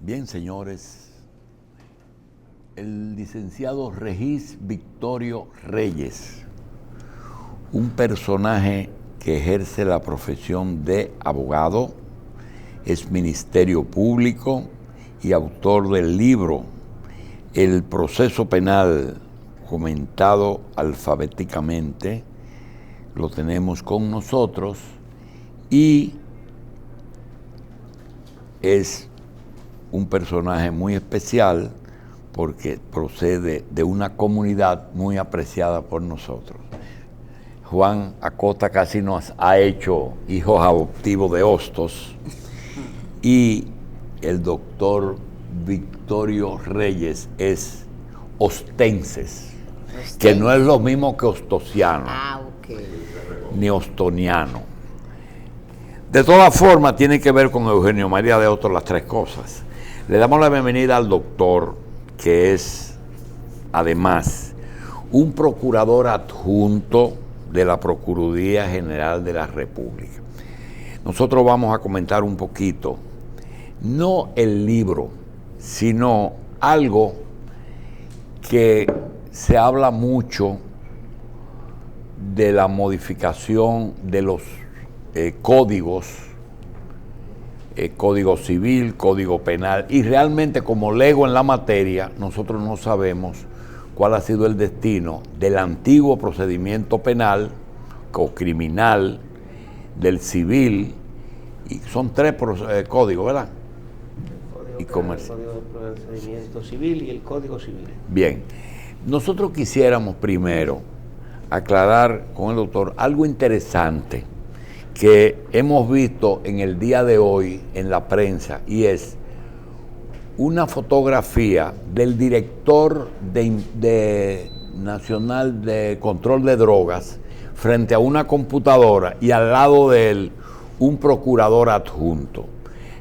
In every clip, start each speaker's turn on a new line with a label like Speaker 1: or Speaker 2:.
Speaker 1: Bien, señores, el licenciado Regis Victorio Reyes, un personaje que ejerce la profesión de abogado, es ministerio público y autor del libro El proceso penal comentado alfabéticamente, lo tenemos con nosotros y es un personaje muy especial porque procede de una comunidad muy apreciada por nosotros. Juan Acosta casi nos ha hecho hijos adoptivos de Hostos y el doctor Victorio Reyes es ostenses, que no es lo mismo que ostosiano, ni ostoniano. De todas formas, tiene que ver con Eugenio María de Hostos las tres cosas. Le damos la bienvenida al doctor, que es, además, un procurador adjunto de la Procuraduría General de la República. Nosotros vamos a comentar un poquito, no el libro, sino algo que se habla mucho de la modificación de los códigos, código civil, código penal, y realmente como lego en la materia, nosotros no sabemos cuál ha sido el destino del antiguo procedimiento penal o criminal, del civil, y son tres códigos, ¿verdad?
Speaker 2: El código de procedimiento civil y el código civil.
Speaker 1: Bien, nosotros quisiéramos primero aclarar con el doctor algo interesante que hemos visto en el día de hoy en la prensa, y es una fotografía del director nacional de control de drogas frente a una computadora y al lado de él un procurador adjunto.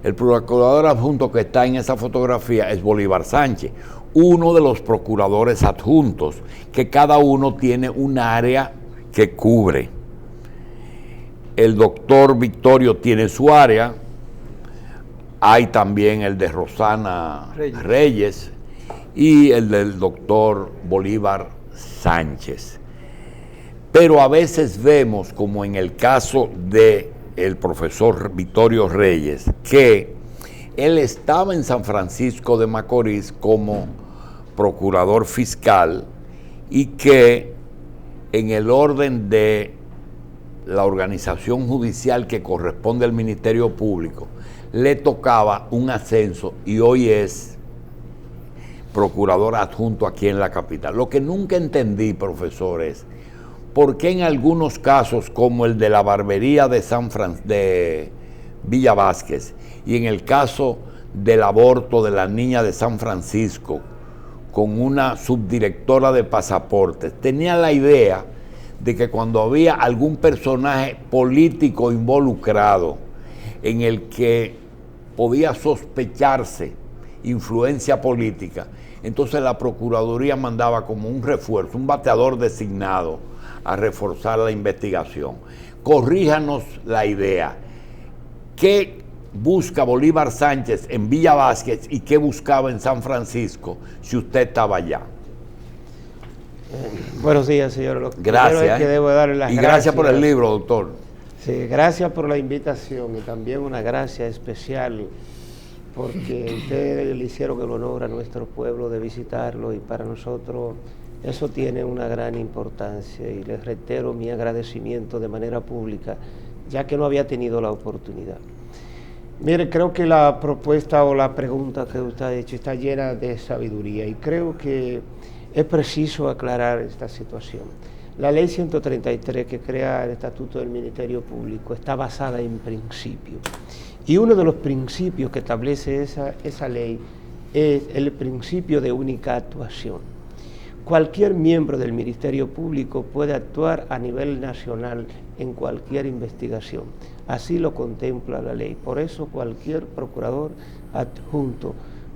Speaker 1: El procurador adjunto que está en esa fotografía es Bolívar Sánchez, uno de los procuradores adjuntos, que cada uno tiene un área que cubre. El doctor Victorio tiene su área, hay también el de Rosana Reyes y el del doctor Bolívar Sánchez. Pero a veces vemos, como en el caso del profesor Victorio Reyes, que él estaba en San Francisco de Macorís como procurador fiscal y que en el orden de la organización judicial que corresponde al Ministerio Público le tocaba un ascenso y hoy es procurador adjunto aquí en la capital. Lo que nunca entendí, profesor, es por qué en algunos casos, como el de la barbería de Villa Vázquez y en el caso del aborto de la niña de San Francisco con una subdirectora de pasaportes, tenía la idea de que cuando había algún personaje político involucrado en el que podía sospecharse influencia política, entonces la Procuraduría mandaba como un refuerzo, un bateador designado a reforzar la investigación. Corríjanos la idea. ¿Qué busca Bolívar Sánchez en Villa Vázquez y qué buscaba en San Francisco si usted estaba allá?
Speaker 2: Buenos días, señor.
Speaker 1: Gracias.
Speaker 2: Que debo darle las
Speaker 1: gracias por el libro, doctor.
Speaker 2: Sí, gracias por la invitación y también una gracia especial porque ustedes le hicieron el honor a nuestro pueblo de visitarlo y para nosotros eso tiene una gran importancia y les reitero mi agradecimiento de manera pública, ya que no había tenido la oportunidad. Mire, creo que la propuesta o la pregunta que usted ha hecho está llena de sabiduría y creo que es preciso aclarar esta situación. La ley 133 que crea el Estatuto del Ministerio Público está basada en principios. Y uno de los principios que establece esa ley es el principio de única actuación. Cualquier miembro del Ministerio Público puede actuar a nivel nacional en cualquier investigación. Así lo contempla la ley. Por eso cualquier procurador adjunto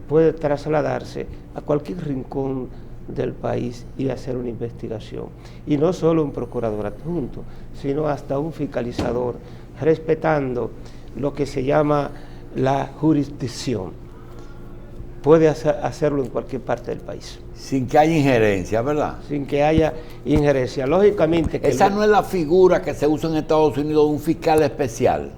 Speaker 2: puede trasladarse a cualquier rincón del país y hacer una investigación. Y no solo un procurador adjunto, sino hasta un fiscalizador, respetando lo que se llama la jurisdicción. puede hacerlo en cualquier parte del país.
Speaker 1: Sin que haya injerencia, ¿verdad?
Speaker 2: Sin que haya injerencia. Lógicamente...
Speaker 1: Esa no es la figura que se usa en Estados Unidos de un fiscal especial.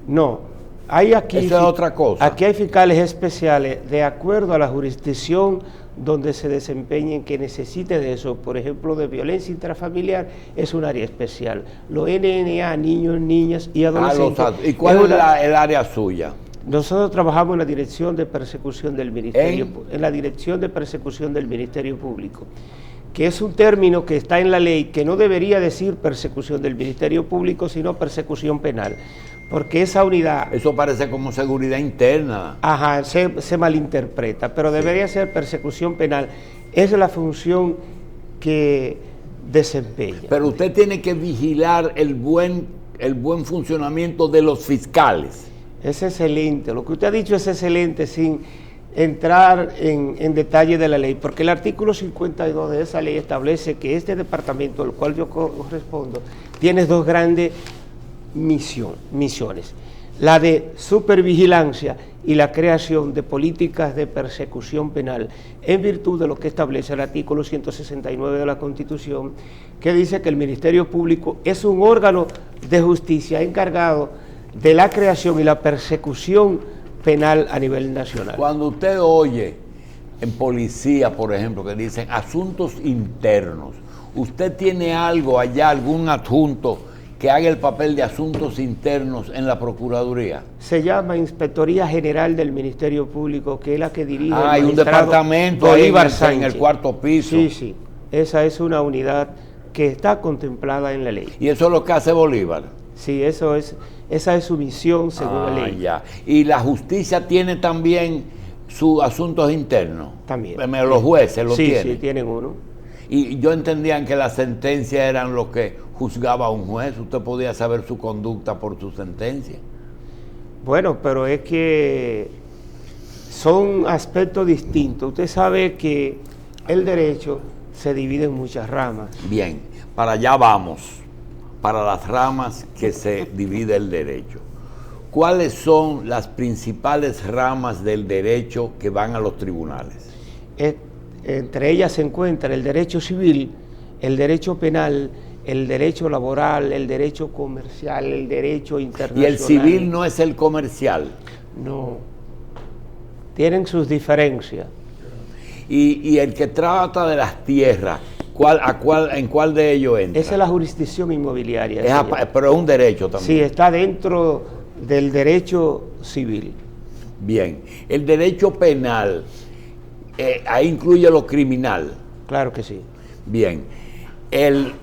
Speaker 2: No. Hay aquí,
Speaker 1: eso es otra cosa.
Speaker 2: Aquí hay fiscales especiales de acuerdo a la jurisdicción donde se desempeñen, que necesite de eso. Por ejemplo, de violencia intrafamiliar es un área especial. Los NNA, niños, niñas y adolescentes.
Speaker 1: ¿Y cuál es el área suya?
Speaker 2: Nosotros trabajamos en la dirección de persecución del Ministerio, en la dirección de persecución del Ministerio Público, que es un término que está en la ley, que no debería decir persecución del Ministerio Público, sino persecución penal, porque esa unidad...
Speaker 1: Eso parece como seguridad interna.
Speaker 2: Ajá, se malinterpreta, pero debería ser persecución penal. Esa es la función que desempeña.
Speaker 1: Pero usted tiene que vigilar el buen funcionamiento de los fiscales.
Speaker 2: Es excelente, lo que usted ha dicho es excelente sin entrar en detalle de la ley, porque el artículo 52 de esa ley establece que este departamento, al cual yo correspondo, tiene dos grandes misiones, la de supervigilancia y la creación de políticas de persecución penal, en virtud de lo que establece el artículo 169 de la Constitución, que dice que el Ministerio Público es un órgano de justicia encargado de la creación y la persecución penal a nivel nacional.
Speaker 1: Cuando usted oye en policía, por ejemplo, que dicen asuntos internos, ¿usted tiene algo allá, algún adjunto que haga el papel de asuntos internos en la Procuraduría?
Speaker 2: Se llama Inspectoría General del Ministerio Público, que es la que dirige el
Speaker 1: hay un departamento
Speaker 2: Bolívar
Speaker 1: ahí en el cuarto piso.
Speaker 2: Sí, sí, esa es una unidad que está contemplada en la ley.
Speaker 1: ¿Y eso es lo que hace Bolívar?
Speaker 2: Sí, esa es su misión según la ley.
Speaker 1: Ya. ¿Y la justicia tiene también sus asuntos internos?
Speaker 2: También.
Speaker 1: Los jueces lo tienen.
Speaker 2: Sí, tienen uno.
Speaker 1: Y yo entendía que las sentencias eran lo que juzgaba un juez. Usted podía saber su conducta por su sentencia.
Speaker 2: Bueno, pero es que son aspectos distintos. Usted sabe que el derecho se divide en muchas ramas.
Speaker 1: Bien, para allá vamos. Para las ramas que se divide el derecho. ¿Cuáles son las principales ramas del derecho que van a los tribunales?
Speaker 2: Entre ellas se encuentra el derecho civil, el derecho penal, el derecho laboral, el derecho comercial, el derecho internacional.
Speaker 1: ¿Y el civil no es el comercial?
Speaker 2: No. Tienen sus diferencias.
Speaker 1: Y el que trata de las tierras, ¿en cuál de ellos entra?
Speaker 2: Esa es la jurisdicción inmobiliaria.
Speaker 1: Pero es un derecho también.
Speaker 2: Sí, está dentro del derecho civil.
Speaker 1: Bien. El derecho penal, ahí incluye lo criminal.
Speaker 2: Claro que sí.
Speaker 1: Bien. El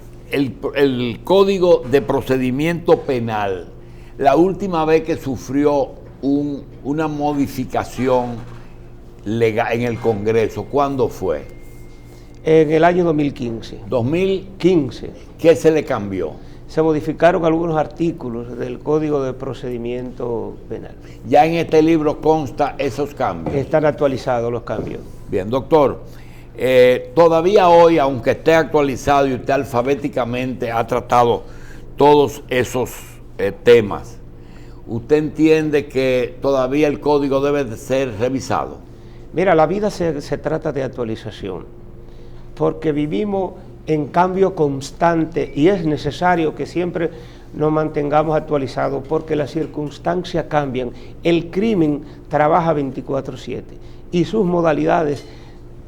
Speaker 1: Código de Procedimiento Penal, la última vez que sufrió una modificación legal en el Congreso, ¿cuándo fue?
Speaker 2: En el año 2015.
Speaker 1: ¿2015? ¿Qué se le cambió?
Speaker 2: Se modificaron algunos artículos del Código de Procedimiento Penal.
Speaker 1: ¿Ya en este libro consta esos cambios?
Speaker 2: Están actualizados los cambios.
Speaker 1: Bien, doctor. Todavía hoy, aunque esté actualizado y usted alfabéticamente ha tratado todos esos temas, ¿usted entiende que todavía el código debe de ser revisado?
Speaker 2: Mira, la vida se trata de actualización, porque vivimos en cambio constante y es necesario que siempre nos mantengamos actualizados porque las circunstancias cambian. El crimen trabaja 24/7 y sus modalidades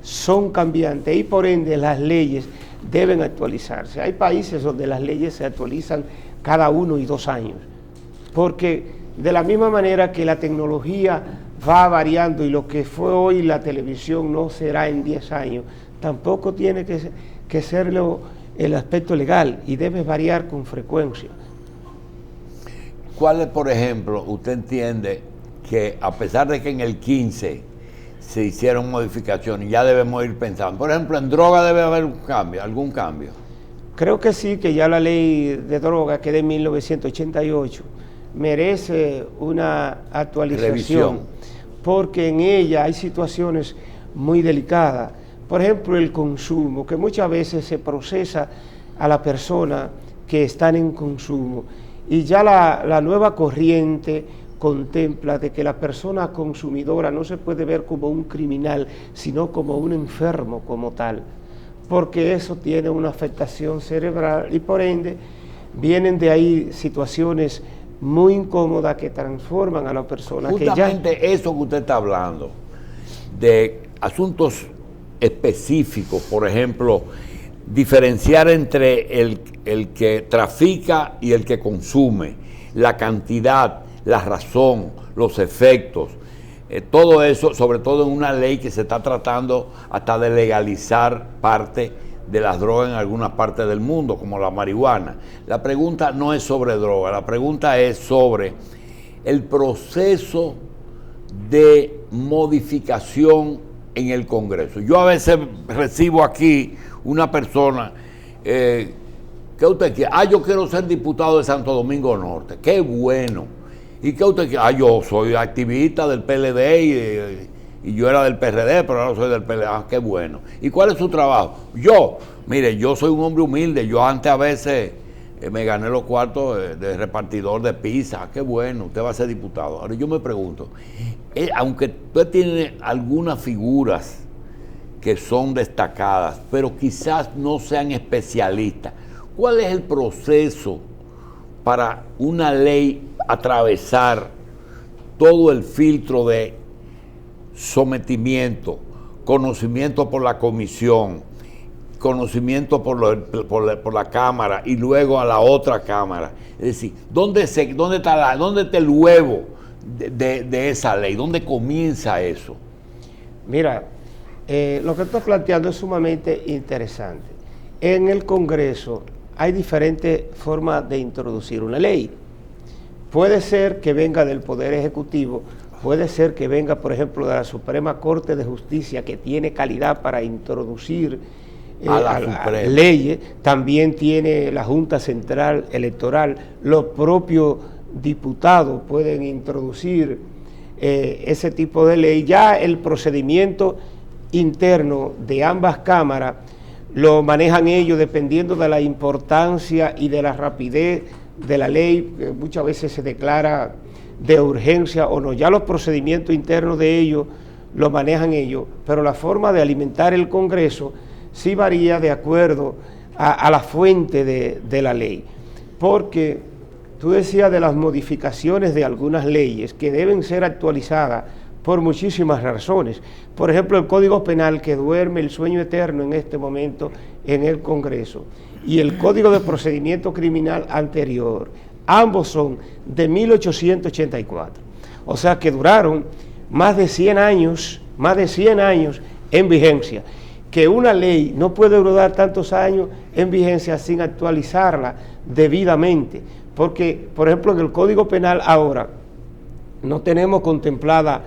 Speaker 2: son cambiantes y por ende las leyes deben actualizarse. Hay países donde las leyes se actualizan cada 1 y 2 años, porque de la misma manera que la tecnología va variando y lo que fue hoy la televisión no será en 10 años, tampoco tiene que serlo el aspecto legal y debe variar con frecuencia.
Speaker 1: ¿Cuál es, por ejemplo, usted entiende que a pesar de que en el 15 se hicieron modificaciones, ya debemos ir pensando? Por ejemplo, en droga debe haber algún cambio.
Speaker 2: Creo que sí, que ya la ley de droga, que es de 1988, merece una actualización. Revisión. Porque en ella hay situaciones muy delicadas. Por ejemplo, el consumo, que muchas veces se procesa a la persona que están en consumo. Y ya la nueva corriente contempla de que la persona consumidora no se puede ver como un criminal, sino como un enfermo como tal, porque eso tiene una afectación cerebral y por ende vienen de ahí situaciones muy incómodas que transforman a la persona.
Speaker 1: Justamente eso que usted está hablando, de asuntos específicos, por ejemplo, diferenciar entre el que trafica y el que consume, la cantidad, la razón, los efectos, todo eso, sobre todo en una ley que se está tratando hasta de legalizar parte de las drogas en algunas partes del mundo, como la marihuana. La pregunta no es sobre droga, la pregunta es sobre el proceso de modificación en el Congreso. Yo a veces recibo aquí una persona, ¿qué usted quiere? Yo quiero ser diputado de Santo Domingo Norte. ¡Qué bueno! ¿Y qué usted quiere? Yo soy activista del PLD y yo era del PRD, pero ahora soy del PLD. ¡Qué bueno! ¿Y cuál es su trabajo? Mire, yo soy un hombre humilde. Yo antes a veces me gané los cuartos de repartidor de pizza. ¡Qué bueno! Usted va a ser diputado. Ahora yo me pregunto, aunque usted tiene algunas figuras que son destacadas, pero quizás no sean especialistas, ¿cuál es el proceso para una ley atravesar todo el filtro de sometimiento, conocimiento por la comisión, conocimiento por la Cámara y luego a la otra Cámara? Es decir, ¿dónde está el huevo de esa ley? ¿Dónde comienza eso?
Speaker 2: Mira, lo que estás planteando es sumamente interesante. En el Congreso hay diferentes formas de introducir una ley. Puede ser que venga del Poder Ejecutivo, puede ser que venga, por ejemplo, de la Suprema Corte de Justicia, que tiene calidad para introducir leyes. También tiene la Junta Central Electoral, los propios diputados pueden introducir ese tipo de ley. Ya el procedimiento interno de ambas cámaras lo manejan ellos dependiendo de la importancia y de la rapidez de la ley, que muchas veces se declara de urgencia o no. Ya los procedimientos internos de ellos lo manejan ellos, pero la forma de alimentar el Congreso sí varía de acuerdo a la fuente de la ley, porque tú decías de las modificaciones de algunas leyes que deben ser actualizadas por muchísimas razones. Por ejemplo, el Código Penal, que duerme el sueño eterno en este momento en el Congreso, y el Código de Procedimiento Criminal anterior, ambos son de 1884. O sea que duraron más de 100 años en vigencia. Que una ley no puede durar tantos años en vigencia sin actualizarla debidamente. Porque, por ejemplo, en el Código Penal ahora no tenemos contemplada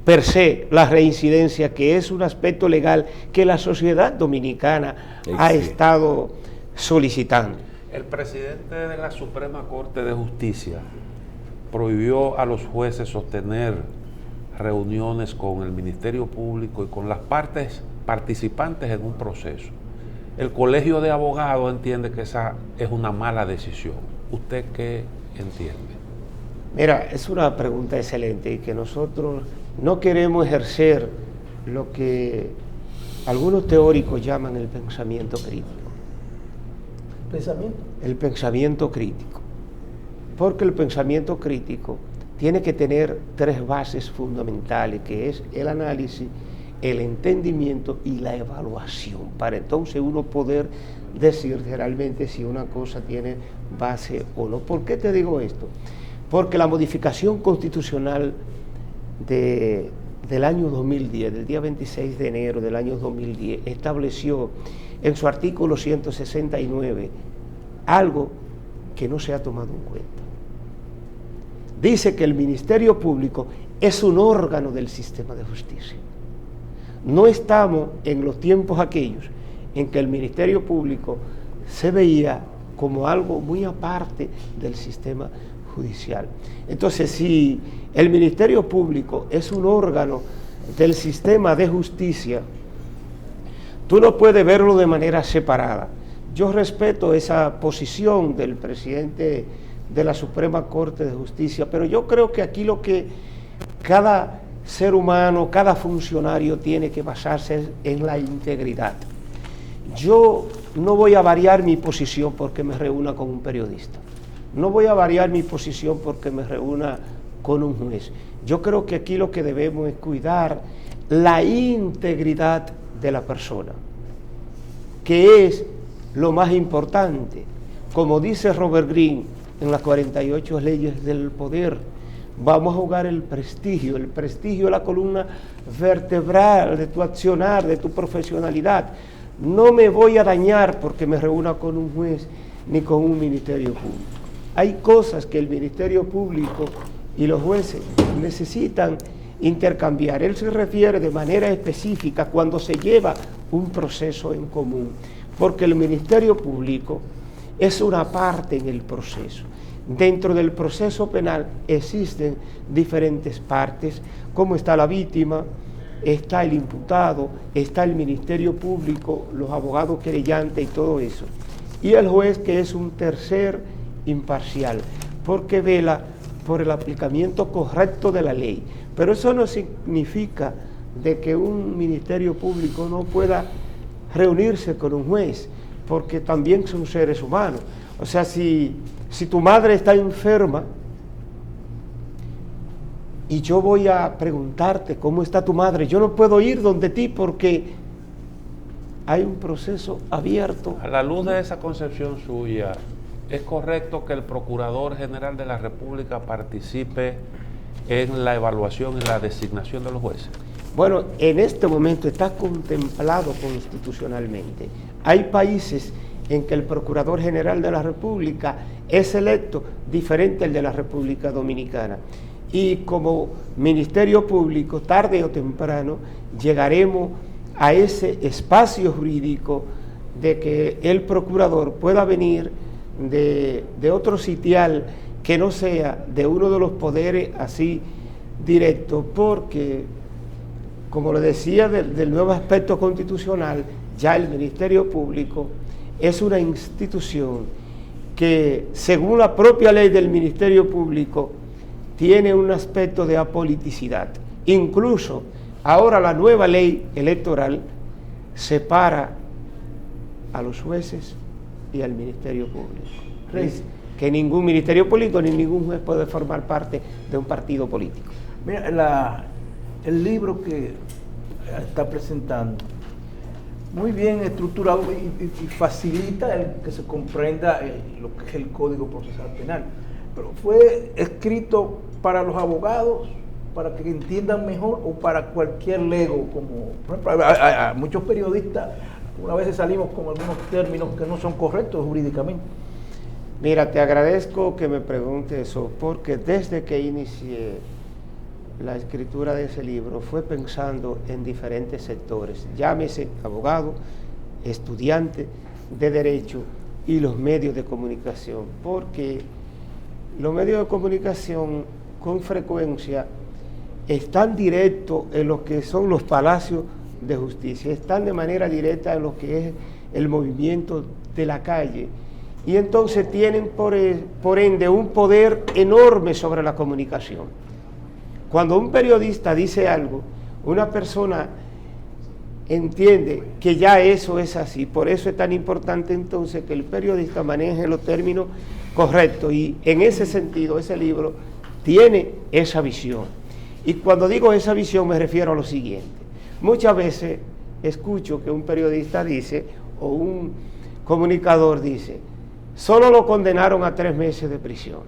Speaker 2: per se la reincidencia, que es un aspecto legal que la sociedad dominicana ha estado solicitando.
Speaker 3: El presidente de la Suprema Corte de Justicia prohibió a los jueces sostener reuniones con el Ministerio Público y con las partes participantes en un proceso. El Colegio de Abogados entiende que esa es una mala decisión. ¿Usted qué entiende?
Speaker 2: Mira, es una pregunta excelente y que nosotros no queremos ejercer lo que algunos teóricos llaman el pensamiento crítico.
Speaker 4: ¿Pensamiento?
Speaker 2: El pensamiento crítico. Porque el pensamiento crítico tiene que tener tres bases fundamentales, que es el análisis, el entendimiento y la evaluación, para entonces uno poder decir realmente si una cosa tiene base o no. ¿Por qué te digo esto? Porque la modificación constitucional del año 2010, del día 26 de enero del año 2010, estableció en su artículo 169 algo que no se ha tomado en cuenta. Dice que el Ministerio Público es un órgano del sistema de justicia. No estamos en los tiempos aquellos en que el Ministerio Público se veía como algo muy aparte del sistema judicial. Entonces, si el Ministerio Público es un órgano del sistema de justicia, tú no puedes verlo de manera separada. Yo respeto esa posición del presidente de la Suprema Corte de Justicia, pero yo creo que aquí lo que cada ser humano, cada funcionario tiene que basarse es en la integridad. Yo no voy a variar mi posición porque me reúna con un periodista. No voy a variar mi posición porque me reúna con un juez. Yo creo que aquí lo que debemos es cuidar la integridad de la persona, que es lo más importante. Como dice Robert Greene en las 48 leyes del poder, vamos a jugar el prestigio. El prestigio es la columna vertebral de tu accionar, de tu profesionalidad. No me voy a dañar porque me reúna con un juez ni con un ministerio público. Hay cosas que el ministerio público y los jueces necesitan intercambiar. Él se refiere de manera específica cuando se lleva un proceso en común, porque el ministerio público es una parte en el proceso. Dentro del proceso penal existen diferentes partes, como está la víctima, está el imputado, está el ministerio público, los abogados querellantes y todo eso. Y el juez, que es un tercer imparcial, porque vela por el aplicamiento correcto de la ley. Pero eso no significa de que un ministerio público no pueda reunirse con un juez, porque también son seres humanos. O sea, si tu madre está enferma y yo voy a preguntarte cómo está tu madre, yo no puedo ir donde ti porque hay un proceso abierto.
Speaker 3: A la luz de esa concepción suya, ¿es correcto que el Procurador General de la República participe en la evaluación y la designación de los jueces?
Speaker 2: Bueno, en este momento está contemplado constitucionalmente. Hay países en que el Procurador General de la República es electo diferente al de la República Dominicana. Y como Ministerio Público, tarde o temprano, llegaremos a ese espacio jurídico de que el Procurador pueda venir de otro sitial que no sea de uno de los poderes así directos, porque, como le decía del nuevo aspecto constitucional, ya el Ministerio Público es una institución que, según la propia ley del Ministerio Público, tiene un aspecto de apoliticidad. Incluso ahora la nueva ley electoral separa a los jueces y al Ministerio Público. Es que ningún Ministerio Público ni ningún juez puede formar parte de un partido político.
Speaker 4: Mira, el libro que está presentando, muy bien estructurado y facilita el que se comprenda lo que es el Código Procesal Penal, pero fue escrito para los abogados, para que entiendan mejor, o para cualquier lego, como por ejemplo, a muchos periodistas una vez salimos con algunos términos que no son correctos jurídicamente.
Speaker 2: Mira, te agradezco que me pregunte eso, porque desde que inicié la escritura de ese libro fue pensando en diferentes sectores, llámese abogado, estudiante de derecho y los medios de comunicación, porque los medios de comunicación con frecuencia están directos en lo que son los palacios de justicia, están de manera directa en lo que es el movimiento de la calle, y entonces tienen por ende un poder enorme sobre la comunicación. Cuando un periodista dice algo, una persona entiende que ya eso es así. Por eso es tan importante entonces que el periodista maneje los términos correctos, y en ese sentido ese libro tiene esa visión. Y cuando digo esa visión me refiero a lo siguiente: muchas veces escucho que un periodista dice, o un comunicador dice, solo lo condenaron a 3 meses de prisión,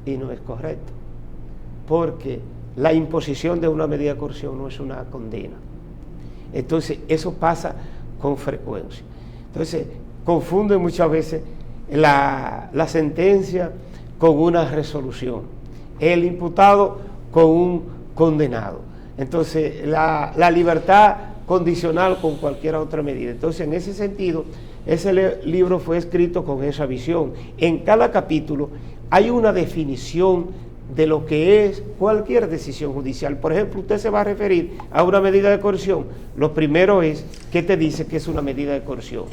Speaker 2: y no es correcto, porque la imposición de una medida de coerción no es una condena. Entonces eso pasa con frecuencia. Entonces confunden muchas veces la sentencia con una resolución, el imputado con un condenado, entonces la libertad condicional con cualquier otra medida. Entonces, en ese sentido, ese libro fue escrito con esa visión. En cada capítulo hay una definición de lo que es cualquier decisión judicial. Por ejemplo, usted se va a referir a una medida de coerción. Lo primero es que te dice que es una medida de coerción.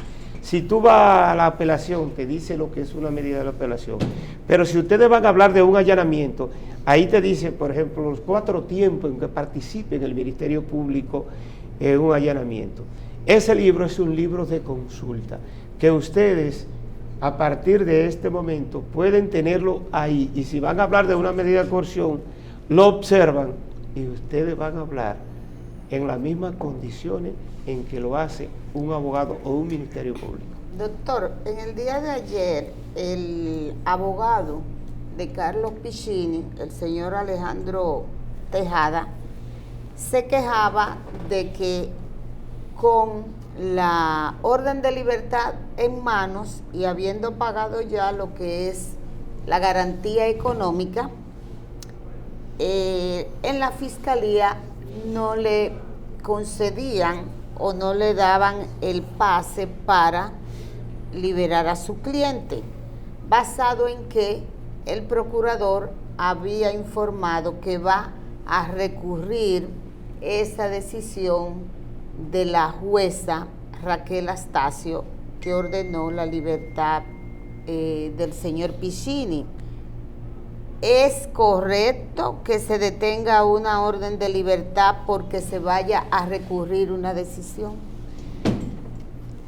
Speaker 2: Si tú vas a la apelación, te dice lo que es una medida de la apelación. Pero si ustedes van a hablar de un allanamiento, ahí te dice, por ejemplo, los 4 tiempos en que participe en el Ministerio Público en un allanamiento. Ese libro es un libro de consulta, que ustedes, a partir de este momento, pueden tenerlo ahí. Y si van a hablar de una medida de coerción, lo observan y ustedes van a hablar en las mismas condiciones en que lo hace un abogado o un ministerio público.
Speaker 5: Doctor, en el día de ayer, el abogado de Carlos Piccini, el señor Alejandro Tejada, se quejaba de que con la orden de libertad en manos y habiendo pagado ya lo que es la garantía económica, en la fiscalía no le concedían o no le daban el pase para liberar a su cliente, basado en que el procurador había informado que va a recurrir esa decisión de la jueza Raquel Astacio, que ordenó la libertad del señor Piccini. ¿Es correcto que se detenga una orden de libertad porque se vaya a recurrir una decisión?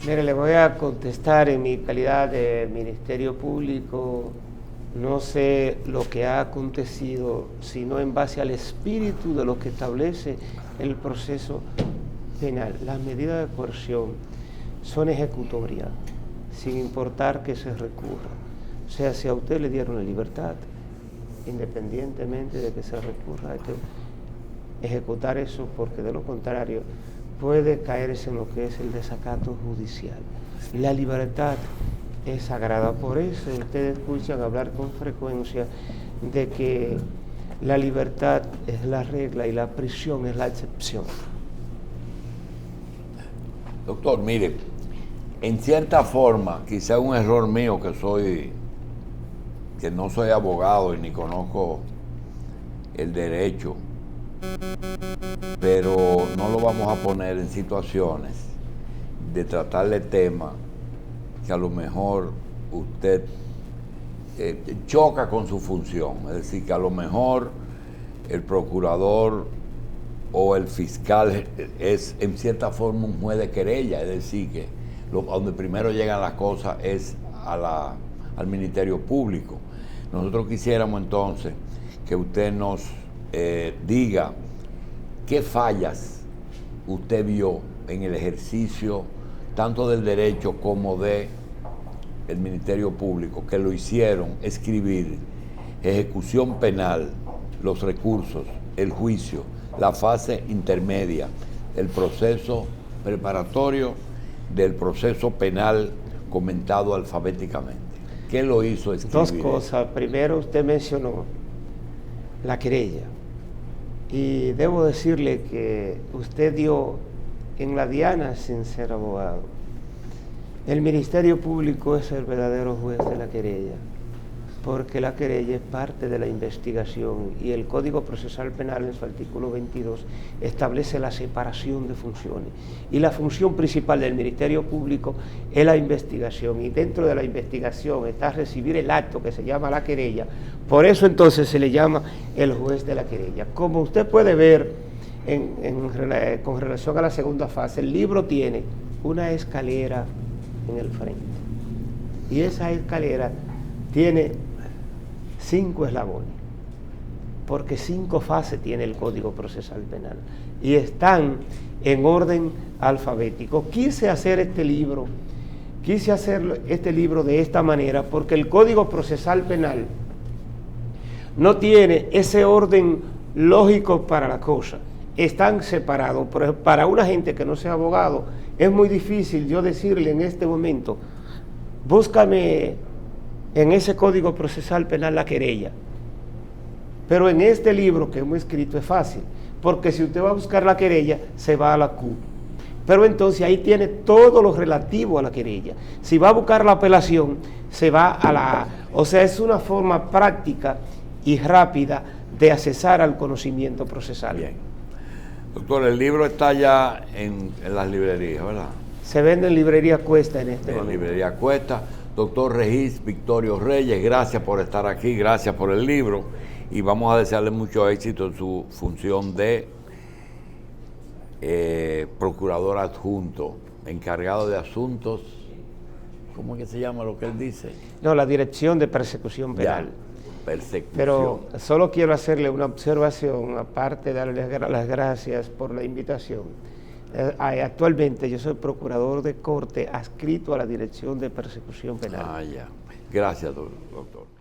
Speaker 2: Mire, le voy a contestar en mi calidad de Ministerio Público. No sé lo que ha acontecido, sino en base al espíritu de lo que establece el proceso penal. Las medidas de coerción son ejecutorias, sin importar que se recurra. O sea, si a usted le dieron la libertad, independientemente de que se recurra, hay que ejecutar eso, porque de lo contrario puede caerse en lo que es el desacato judicial. La libertad es sagrada, por eso ustedes escuchan hablar con frecuencia de que la libertad es la regla y la prisión es la excepción.
Speaker 1: Doctor, mire, en cierta forma, quizá un error mío que no soy abogado y ni conozco el derecho, pero no lo vamos a poner en situaciones de tratarle temas que a lo mejor usted choca con su función, es decir, que a lo mejor el procurador o el fiscal es en cierta forma un juez de querella, es decir, que donde primero llegan las cosas es al Ministerio Público. Nosotros quisiéramos entonces que usted nos diga qué fallas usted vio en el ejercicio tanto del derecho como de el Ministerio Público, que lo hicieron escribir ejecución penal, los recursos, el juicio, la fase intermedia, el proceso preparatorio del proceso penal comentado alfabéticamente. ¿Qué lo hizo escribir?
Speaker 2: Dos cosas. Primero, usted mencionó la querella. Y debo decirle que usted dio en la diana sin ser abogado. El Ministerio Público es el verdadero juez de la querella, porque la querella es parte de la investigación y el Código Procesal Penal en su artículo 22 establece la separación de funciones. Y la función principal del Ministerio Público es la investigación, y dentro de la investigación está recibir el acto que se llama la querella. Por eso entonces se le llama el juez de la querella. Como usted puede ver con relación a la segunda fase, el libro tiene una escalera en el frente, y esa escalera tiene 5 eslabones, porque 5 fases tiene el Código Procesal Penal y están en orden alfabético. Quise hacer este libro de esta manera porque el Código Procesal Penal no tiene ese orden lógico para la cosa, están separados. Para una gente que no sea abogado es muy difícil yo decirle en este momento, búscame en ese Código Procesal Penal la querella. Pero en este libro que hemos escrito es fácil, porque si usted va a buscar la querella, se va a la Q. Pero entonces ahí tiene todo lo relativo a la querella. Si va a buscar la apelación, se va a la A. O sea, es una forma práctica y rápida de accesar al conocimiento procesal.
Speaker 1: Bien. Doctor, el libro está ya en las librerías, ¿verdad?
Speaker 2: Se vende en librería Cuesta en este
Speaker 1: En
Speaker 2: momento.
Speaker 1: librería Cuesta. Doctor Regis Victorio Reyes, gracias por estar aquí, gracias por el libro y vamos a desearle mucho éxito en su función de procurador adjunto, encargado de asuntos, ¿cómo es que se llama lo que él dice?
Speaker 2: No, la Dirección de Persecución Penal.
Speaker 1: Persecución.
Speaker 2: Pero solo quiero hacerle una observación, aparte de darle las gracias por la invitación. Actualmente yo soy procurador de corte adscrito a la Dirección de Persecución Penal.
Speaker 1: Ah, ya. Gracias, doctor.